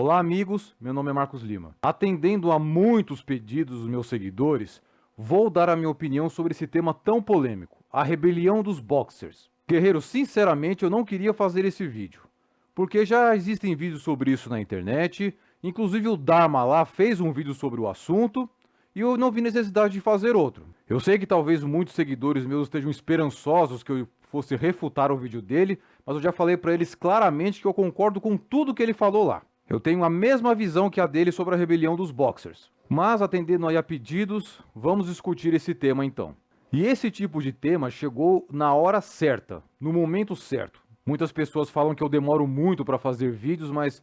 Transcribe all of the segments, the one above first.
Olá amigos, meu nome é Marcos Lima. Atendendo a muitos pedidos dos meus seguidores, vou dar a minha opinião sobre esse tema tão polêmico, a rebelião dos boxers. Guerreiro, sinceramente eu não queria fazer esse vídeo, porque já existem vídeos sobre isso na internet, inclusive o Dharma lá fez um vídeo sobre o assunto, e eu não vi necessidade de fazer outro. Eu sei que talvez muitos seguidores meus estejam esperançosos que eu fosse refutar o vídeo dele, mas eu já falei para eles claramente que eu concordo com tudo que ele falou lá. Eu tenho a mesma visão que a dele sobre a rebelião dos boxers. Mas, atendendo aí a pedidos, vamos discutir esse tema então. E esse tipo de tema chegou na hora certa, no momento certo. Muitas pessoas falam que eu demoro muito para fazer vídeos, mas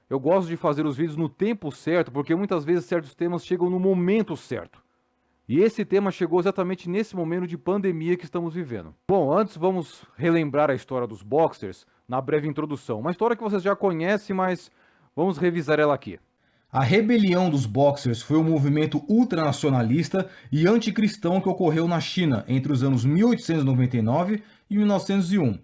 eu gosto de fazer os vídeos no tempo certo, porque muitas vezes certos temas chegam no momento certo. E esse tema chegou exatamente nesse momento de pandemia que estamos vivendo. Bom, antes vamos relembrar a história dos boxers na breve introdução. Uma história que vocês já conhecem, mas vamos revisar ela aqui. A rebelião dos Boxers foi um movimento ultranacionalista e anticristão que ocorreu na China entre os anos 1899 e 1901.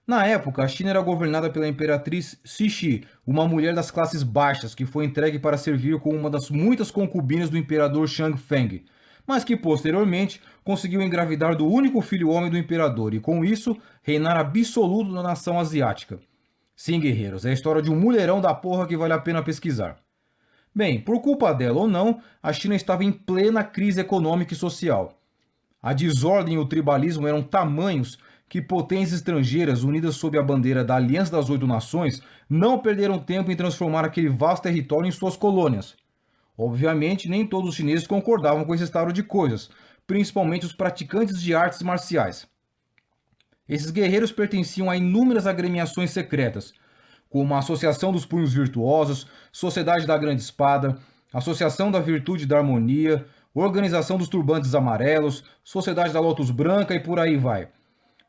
Na época, a China era governada pela imperatriz Cixi, uma mulher das classes baixas que foi entregue para servir como uma das muitas concubinas do imperador Shang Feng, mas que posteriormente conseguiu engravidar do único filho homem do imperador e, com isso, reinar absoluto na nação asiática. Sim, guerreiros, é a história de um mulherão da porra que vale a pena pesquisar. Bem, por culpa dela ou não, a China estava em plena crise econômica e social. A desordem e o tribalismo eram tamanhos que potências estrangeiras unidas sob a bandeira da Aliança das Oito Nações não perderam tempo em transformar aquele vasto território em suas colônias. Obviamente, nem todos os chineses concordavam com esse estado de coisas, principalmente os praticantes de artes marciais. Esses guerreiros pertenciam a inúmeras agremiações secretas, como a Associação dos Punhos Virtuosos, Sociedade da Grande Espada, Associação da Virtude e da Harmonia, Organização dos Turbantes Amarelos, Sociedade da Lotus Branca e por aí vai.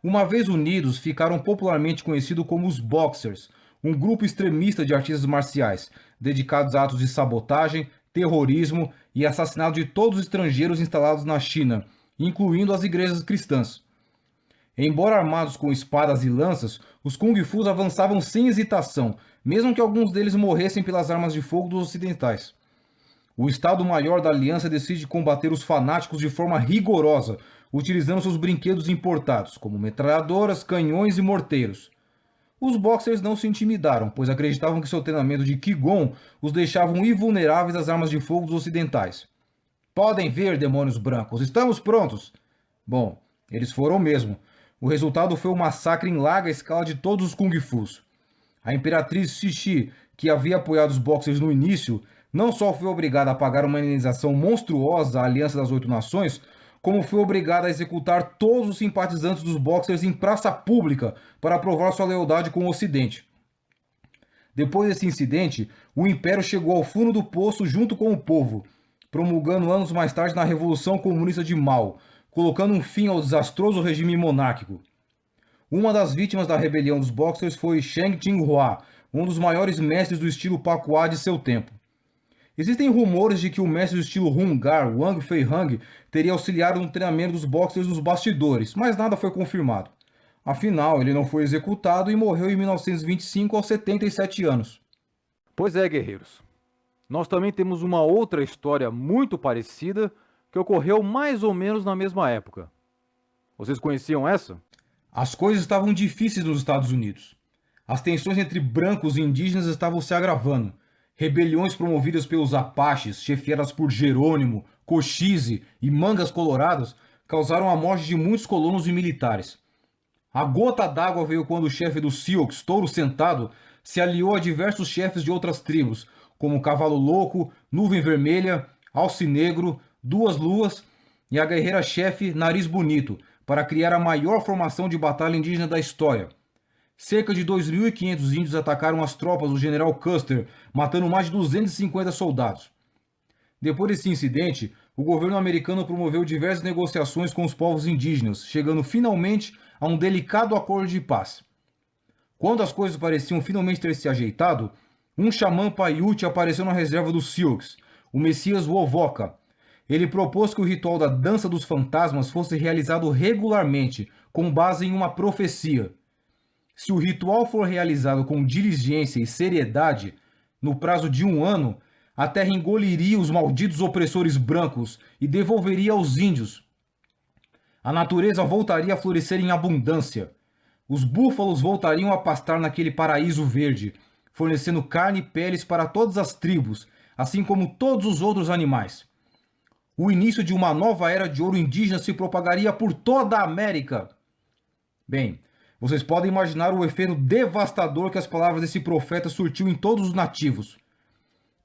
Uma vez unidos, ficaram popularmente conhecidos como os Boxers, um grupo extremista de artistas marciais, dedicados a atos de sabotagem, terrorismo e assassinato de todos os estrangeiros instalados na China, incluindo as igrejas cristãs. Embora armados com espadas e lanças, os Kung Fus avançavam sem hesitação, mesmo que alguns deles morressem pelas armas de fogo dos ocidentais. O Estado-Maior da Aliança decide combater os fanáticos de forma rigorosa, utilizando seus brinquedos importados, como metralhadoras, canhões e morteiros. Os Boxers não se intimidaram, pois acreditavam que seu treinamento de Qigong os deixavam invulneráveis às armas de fogo dos ocidentais. Podem ver, demônios brancos, estamos prontos! Bom, eles foram mesmo. O resultado foi um massacre em larga escala de todos os Kung Fus. A imperatriz Cixi, que havia apoiado os Boxers no início, não só foi obrigada a pagar uma indenização monstruosa à Aliança das Oito Nações, como foi obrigada a executar todos os simpatizantes dos Boxers em praça pública para provar sua lealdade com o Ocidente. Depois desse incidente, o Império chegou ao fundo do poço junto com o povo, promulgando anos mais tarde na Revolução Comunista de Mao, colocando um fim ao desastroso regime monárquico. Uma das vítimas da rebelião dos Boxers foi Sheng Jinhua, um dos maiores mestres do estilo Pacuá de seu tempo. Existem rumores de que o mestre do estilo Hungar, Wang Feihang, teria auxiliado no treinamento dos Boxers nos bastidores, mas nada foi confirmado. Afinal, ele não foi executado e morreu em 1925 aos 77 anos. Pois é, guerreiros. Nós também temos uma outra história muito parecida que ocorreu mais ou menos na mesma época. Vocês conheciam essa? As coisas estavam difíceis nos Estados Unidos. As tensões entre brancos e indígenas estavam se agravando. Rebeliões promovidas pelos Apaches, chefiadas por Jerônimo, Cochise e Mangas Coloradas, causaram a morte de muitos colonos e militares. A gota d'água veio quando o chefe dos Sioux, Touro Sentado, se aliou a diversos chefes de outras tribos, como Cavalo Louco, Nuvem Vermelha, Alce Negro, Duas Luas e a guerreira-chefe Nariz Bonito, para criar a maior formação de batalha indígena da história. Cerca de 2.500 índios atacaram as tropas do general Custer, matando mais de 250 soldados. Depois desse incidente, o governo americano promoveu diversas negociações com os povos indígenas, chegando finalmente a um delicado acordo de paz. Quando as coisas pareciam finalmente ter se ajeitado, um xamã Paiute apareceu na reserva dos Sioux, o Messias Wovoka. Ele propôs que o ritual da Dança dos Fantasmas fosse realizado regularmente, com base em uma profecia. Se o ritual for realizado com diligência e seriedade, No prazo de 1 ano, a terra engoliria os malditos opressores brancos e devolveria aos índios. A natureza voltaria a florescer em abundância. Os búfalos voltariam a pastar naquele paraíso verde, fornecendo carne e peles para todas as tribos, assim como todos os outros animais. O início de uma nova era de ouro indígena se propagaria por toda a América. Bem, vocês podem imaginar o efeito devastador que as palavras desse profeta surtiu em todos os nativos.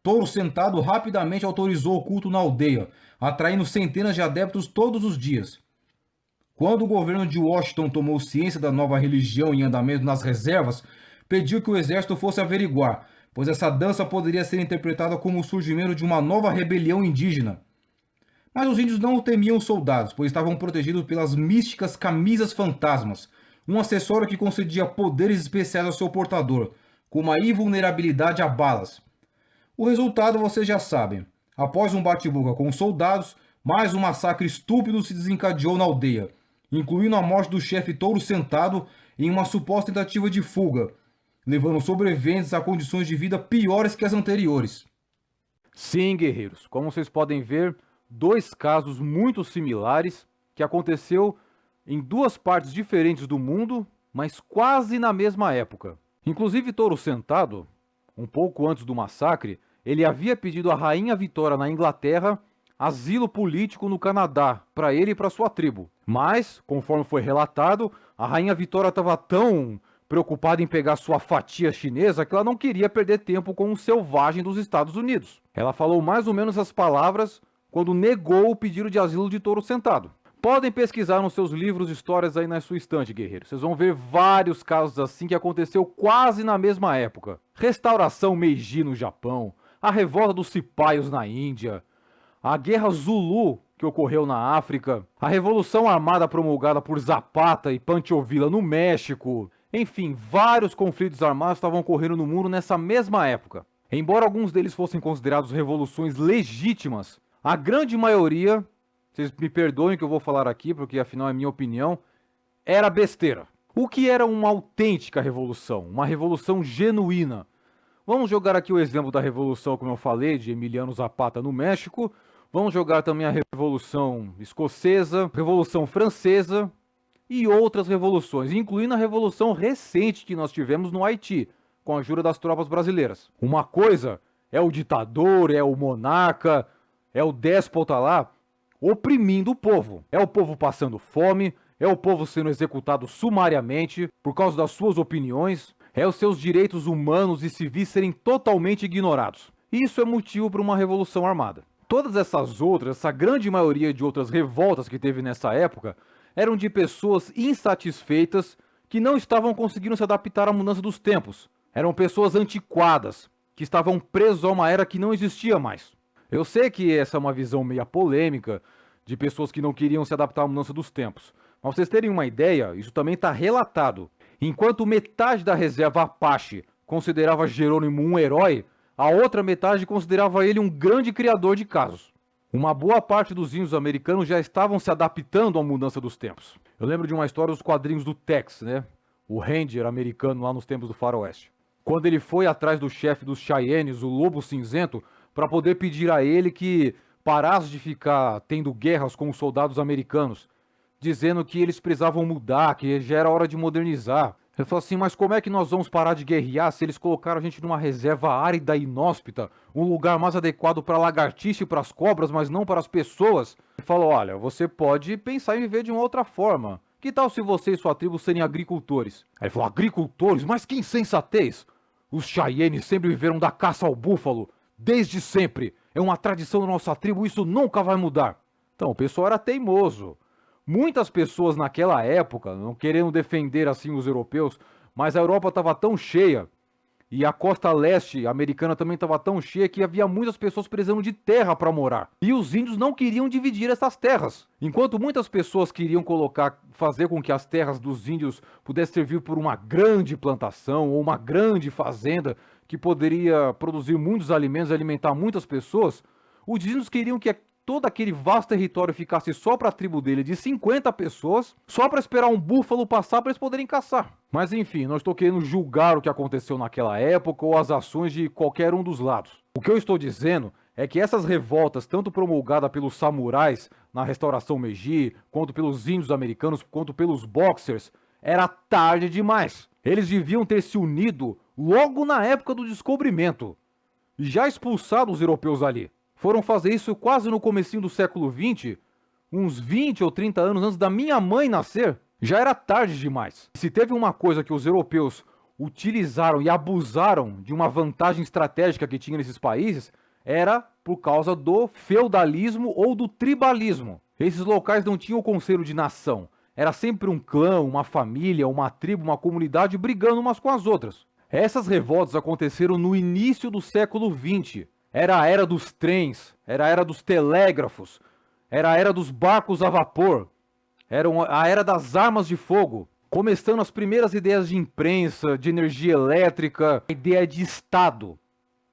Touro Sentado rapidamente autorizou o culto na aldeia, atraindo centenas de adeptos todos os dias. Quando o governo de Washington tomou ciência da nova religião em andamento nas reservas, pediu que o exército fosse averiguar, pois essa dança poderia ser interpretada como o surgimento de uma nova rebelião indígena. Mas os índios não temiam os soldados, pois estavam protegidos pelas místicas camisas fantasmas, um acessório que concedia poderes especiais ao seu portador, como a invulnerabilidade a balas. O resultado vocês já sabem. Após um bate-boca com os soldados, mais um massacre estúpido se desencadeou na aldeia, incluindo a morte do chefe Touro Sentado em uma suposta tentativa de fuga, levando os sobreviventes a condições de vida piores que as anteriores. Sim, guerreiros, como vocês podem ver, dois casos muito similares que aconteceu em duas partes diferentes do mundo, mas quase na mesma época. Inclusive Touro Sentado, um pouco antes do massacre, ele havia pedido à Rainha Vitória na Inglaterra asilo político no Canadá, para ele e para sua tribo. Mas, conforme foi relatado, a Rainha Vitória estava tão preocupada em pegar sua fatia chinesa que ela não queria perder tempo com um selvagem dos Estados Unidos. Ela falou mais ou menos as palavras quando negou o pedido de asilo de Touro Sentado. Podem pesquisar nos seus livros de histórias aí na sua estante, guerreiro. Vocês vão ver vários casos assim que aconteceu quase na mesma época. Restauração Meiji no Japão, a revolta dos cipaios na Índia, a Guerra Zulu que ocorreu na África, a Revolução Armada promulgada por Zapata e Pancho Villa no México. Enfim, vários conflitos armados estavam ocorrendo no mundo nessa mesma época. Embora alguns deles fossem considerados revoluções legítimas, a grande maioria, vocês me perdoem que eu vou falar aqui, porque afinal é minha opinião, era besteira. O que era uma autêntica revolução? Uma revolução genuína? Vamos jogar aqui o exemplo da revolução, como eu falei, de Emiliano Zapata no México. Vamos jogar também a Revolução Escocesa, Revolução Francesa e outras revoluções, incluindo a revolução recente que nós tivemos no Haiti, com a ajuda das tropas brasileiras. Uma coisa é o ditador, é o monarca, é o déspota lá, oprimindo o povo. É o povo passando fome, é o povo sendo executado sumariamente por causa das suas opiniões, é os seus direitos humanos e civis serem totalmente ignorados. Isso é motivo para uma revolução armada. Todas essas outras, essa grande maioria de outras revoltas que teve nessa época, eram de pessoas insatisfeitas que não estavam conseguindo se adaptar à mudança dos tempos. Eram pessoas antiquadas, que estavam presos a uma era que não existia mais. Eu sei que essa é uma visão meio polêmica, de pessoas que não queriam se adaptar à mudança dos tempos. Mas pra vocês terem uma ideia, isso também está relatado. Enquanto metade da reserva Apache considerava Jerônimo um herói, a outra metade considerava ele um grande criador de casos. Uma boa parte dos índios americanos já estavam se adaptando à mudança dos tempos. Eu lembro de uma história dos quadrinhos do Tex, né? O Ranger americano lá nos tempos do Faroeste. Quando ele foi atrás do chefe dos Cheyennes, o Lobo Cinzento, para poder pedir a ele que parasse de ficar tendo guerras com os soldados americanos, dizendo que eles precisavam mudar, que já era hora de modernizar. Ele falou assim, mas como é que nós vamos parar de guerrear se eles colocaram a gente numa reserva árida e inóspita, um lugar mais adequado para lagartixa e para as cobras, mas não para as pessoas? Ele falou, olha, você pode pensar em viver de uma outra forma. Que tal se você e sua tribo serem agricultores? Aí ele falou, agricultores? Mas que insensatez! Os Cheyennes sempre viveram da caça ao búfalo, desde sempre. É uma tradição da nossa tribo, isso nunca vai mudar. Então, o pessoal era teimoso. Muitas pessoas naquela época, não querendo defender assim os europeus, mas a Europa estava tão cheia e a costa leste americana também estava tão cheia que havia muitas pessoas precisando de terra para morar. E os índios não queriam dividir essas terras. Enquanto muitas pessoas queriam fazer com que as terras dos índios pudessem servir por uma grande plantação ou uma grande fazenda que poderia produzir muitos alimentos e alimentar muitas pessoas, os índios queriam que todo aquele vasto território ficasse só para a tribo dele de 50 pessoas, só para esperar um búfalo passar para eles poderem caçar. Mas enfim, não estou querendo julgar o que aconteceu naquela época ou as ações de qualquer um dos lados. O que eu estou dizendo é que essas revoltas, tanto promulgadas pelos samurais na restauração Meiji, quanto pelos índios americanos, quanto pelos boxers, era tarde demais. Eles deviam ter se unido logo na época do descobrimento, e já expulsado os europeus ali. Foram fazer isso quase no comecinho do século XX, uns 20 ou 30 anos antes da minha mãe nascer. Já era tarde demais. Se teve uma coisa que os europeus utilizaram e abusaram de uma vantagem estratégica que tinha nesses países, era por causa do feudalismo ou do tribalismo. Esses locais não tinham o conceito de nação. Era sempre um clã, uma família, uma tribo, uma comunidade brigando umas com as outras. Essas revoltas aconteceram no início do século XX. Era a era dos trens, era a era dos telégrafos, era a era dos barcos a vapor, era a era das armas de fogo. Começando as primeiras ideias de imprensa, de energia elétrica, a ideia de Estado,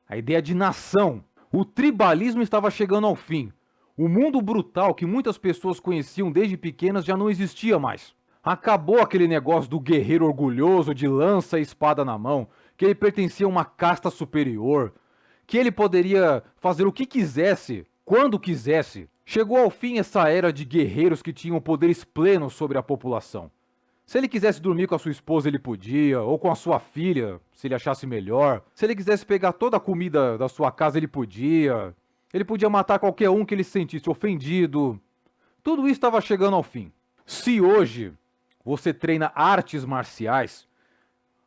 a ideia de nação. O tribalismo estava chegando ao fim. O mundo brutal que muitas pessoas conheciam desde pequenas já não existia mais. Acabou aquele negócio do guerreiro orgulhoso de lança e espada na mão, que ele pertencia a uma casta superior, que ele poderia fazer o que quisesse, quando quisesse. Chegou ao fim essa era de guerreiros que tinham poderes plenos sobre a população. Se ele quisesse dormir com a sua esposa, ele podia, ou com a sua filha, se ele achasse melhor. Se ele quisesse pegar toda a comida da sua casa, ele podia. Ele podia matar qualquer um que ele se sentisse ofendido. Tudo isso estava chegando ao fim. Se hoje você treina artes marciais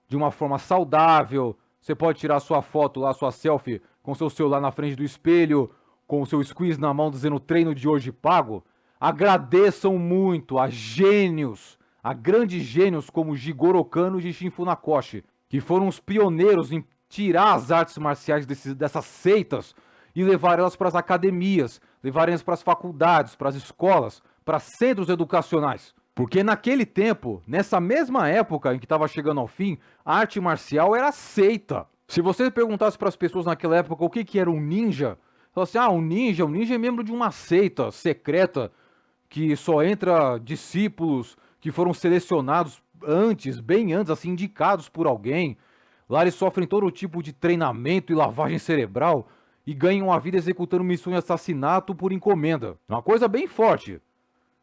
de uma forma saudável, você pode tirar sua foto lá, sua selfie, com seu celular na frente do espelho, com o seu squeeze na mão dizendo treino de hoje pago. Agradeçam muito a gênios, a grandes gênios como Jigoro Kano e Gishin Funakoshi, que foram os pioneiros em tirar as artes marciais dessas seitas e levar elas para as academias, levar elas para as faculdades, para as escolas, para centros educacionais. Porque naquele tempo, nessa mesma época em que estava chegando ao fim, a arte marcial era seita. Se você perguntasse para as pessoas naquela época o que era um ninja, falasse, um ninja é membro de uma seita secreta que só entra discípulos que foram selecionados antes, bem antes, assim, indicados por alguém. Lá eles sofrem todo tipo de treinamento e lavagem cerebral e ganham a vida executando missões de assassinato por encomenda. É uma coisa bem forte.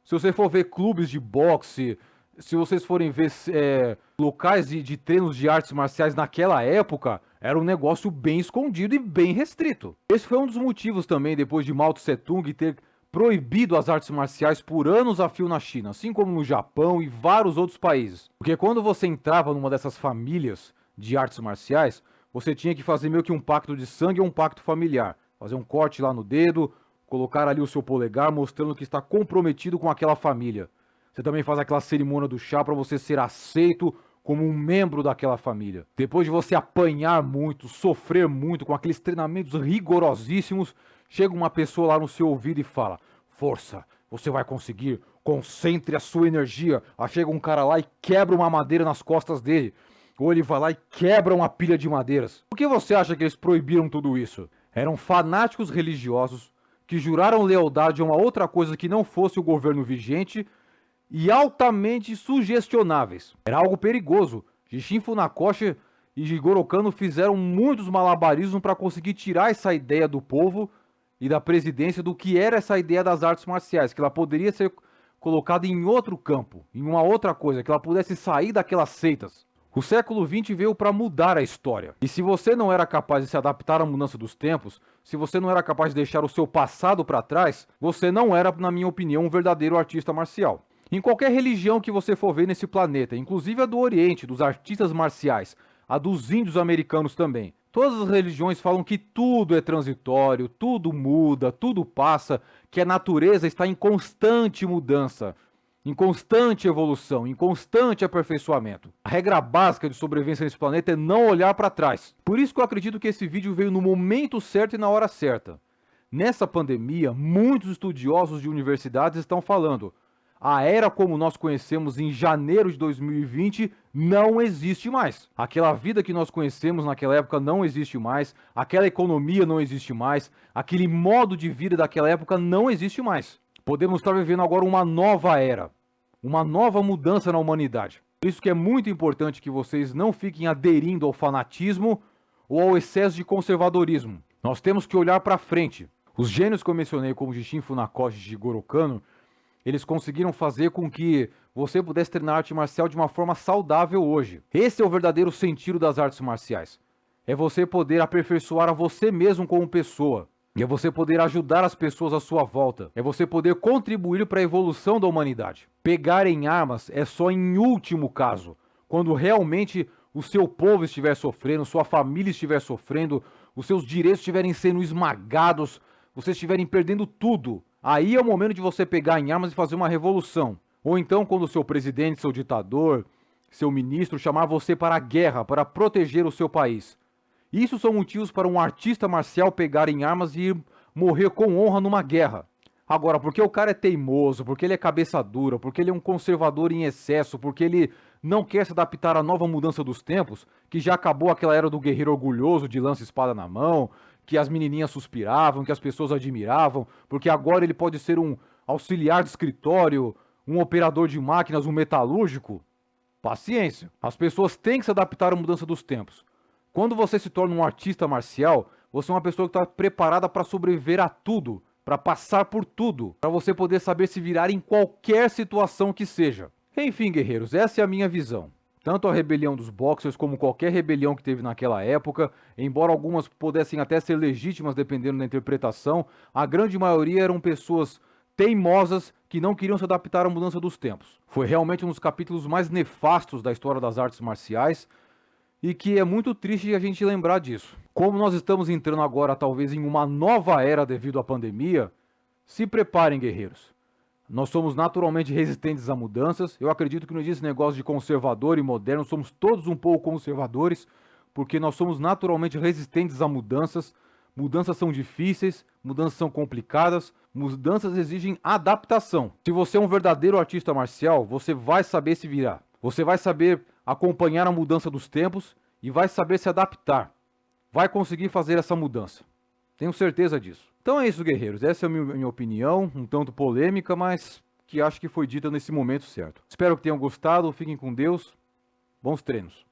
Se você for ver clubes de boxe, se vocês forem ver locais de treinos de artes marciais naquela época, era um negócio bem escondido e bem restrito. Esse foi um dos motivos também, depois de Mao Tse Tung ter proibido as artes marciais por anos a fio na China, assim como no Japão e vários outros países. Porque quando você entrava numa dessas famílias de artes marciais, você tinha que fazer meio que um pacto de sangue ou um pacto familiar. Fazer um corte lá no dedo, colocar ali o seu polegar mostrando que está comprometido com aquela família. Você também faz aquela cerimônia do chá para você ser aceito como um membro daquela família. Depois de você apanhar muito, sofrer muito com aqueles treinamentos rigorosíssimos, chega uma pessoa lá no seu ouvido e fala: força, você vai conseguir, concentre a sua energia. Aí chega um cara lá e quebra uma madeira nas costas dele. Ou ele vai lá e quebra uma pilha de madeiras. Por que você acha que eles proibiram tudo isso? Eram fanáticos religiosos que juraram lealdade a uma outra coisa que não fosse o governo vigente e altamente sugestionáveis. Era algo perigoso. Gishin Funakoshi e Jigoro Kano fizeram muitos malabarismos para conseguir tirar essa ideia do povo e da presidência do que era essa ideia das artes marciais, que ela poderia ser colocada em outro campo, em uma outra coisa, que ela pudesse sair daquelas seitas. O século XX veio para mudar a história. E se você não era capaz de se adaptar à mudança dos tempos, se você não era capaz de deixar o seu passado para trás, você não era, na minha opinião, um verdadeiro artista marcial. Em qualquer religião que você for ver nesse planeta, inclusive a do Oriente, dos artistas marciais, a dos índios americanos também, todas as religiões falam que tudo é transitório, tudo muda, tudo passa, que a natureza está em constante mudança, em constante evolução, em constante aperfeiçoamento. A regra básica de sobrevivência nesse planeta é não olhar para trás. Por isso que eu acredito que esse vídeo veio no momento certo e na hora certa. Nessa pandemia, muitos estudiosos de universidades estão falando: A era como nós conhecemos em janeiro de 2020 não existe mais. Aquela vida que nós conhecemos naquela época não existe mais. Aquela economia não existe mais. Aquele modo de vida daquela época não existe mais. Podemos estar vivendo agora uma nova era. Uma nova mudança na humanidade. Por isso que é muito importante que vocês não fiquem aderindo ao fanatismo ou ao excesso de conservadorismo. Nós temos que olhar para frente. Os gênios que eu mencionei, como Gichin Funakoshi e Jigoro Kano, eles conseguiram fazer com que você pudesse treinar arte marcial de uma forma saudável hoje. Esse é o verdadeiro sentido das artes marciais. É você poder aperfeiçoar a você mesmo como pessoa. É você poder ajudar as pessoas à sua volta. É você poder contribuir para a evolução da humanidade. Pegar em armas é só em último caso. Quando realmente o seu povo estiver sofrendo, sua família estiver sofrendo, os seus direitos estiverem sendo esmagados, vocês estiverem perdendo tudo. Aí é o momento de você pegar em armas e fazer uma revolução. Ou então quando o seu presidente, seu ditador, seu ministro chamar você para a guerra, para proteger o seu país. Isso são motivos para um artista marcial pegar em armas e morrer com honra numa guerra. Agora, porque o cara é teimoso, porque ele é cabeça dura, porque ele é um conservador em excesso, porque ele não quer se adaptar à nova mudança dos tempos, que já acabou aquela era do guerreiro orgulhoso de lança e espada na mão, que as menininhas suspiravam, que as pessoas admiravam, porque agora ele pode ser um auxiliar de escritório, um operador de máquinas, um metalúrgico. Paciência. As pessoas têm que se adaptar à mudança dos tempos. Quando você se torna um artista marcial, você é uma pessoa que está preparada para sobreviver a tudo, para passar por tudo, para você poder saber se virar em qualquer situação que seja. Enfim, guerreiros, essa é a minha visão. Tanto a rebelião dos Boxers como qualquer rebelião que teve naquela época, embora algumas pudessem até ser legítimas dependendo da interpretação, a grande maioria eram pessoas teimosas que não queriam se adaptar à mudança dos tempos. Foi realmente um dos capítulos mais nefastos da história das artes marciais e que é muito triste a gente lembrar disso. Como nós estamos entrando agora talvez em uma nova era devido à pandemia, se preparem, guerreiros. Nós somos naturalmente resistentes a mudanças. Eu acredito que não existe negócio de conservador e moderno. Somos todos um pouco conservadores, porque nós somos naturalmente resistentes a mudanças. Mudanças são difíceis, mudanças são complicadas, mudanças exigem adaptação. Se você é um verdadeiro artista marcial, você vai saber se virar. Você vai saber acompanhar a mudança dos tempos e vai saber se adaptar. Vai conseguir fazer essa mudança. Tenho certeza disso. Então é isso, guerreiros. Essa é a minha opinião, um tanto polêmica, mas que acho que foi dita nesse momento certo. Espero que tenham gostado. Fiquem com Deus. Bons treinos.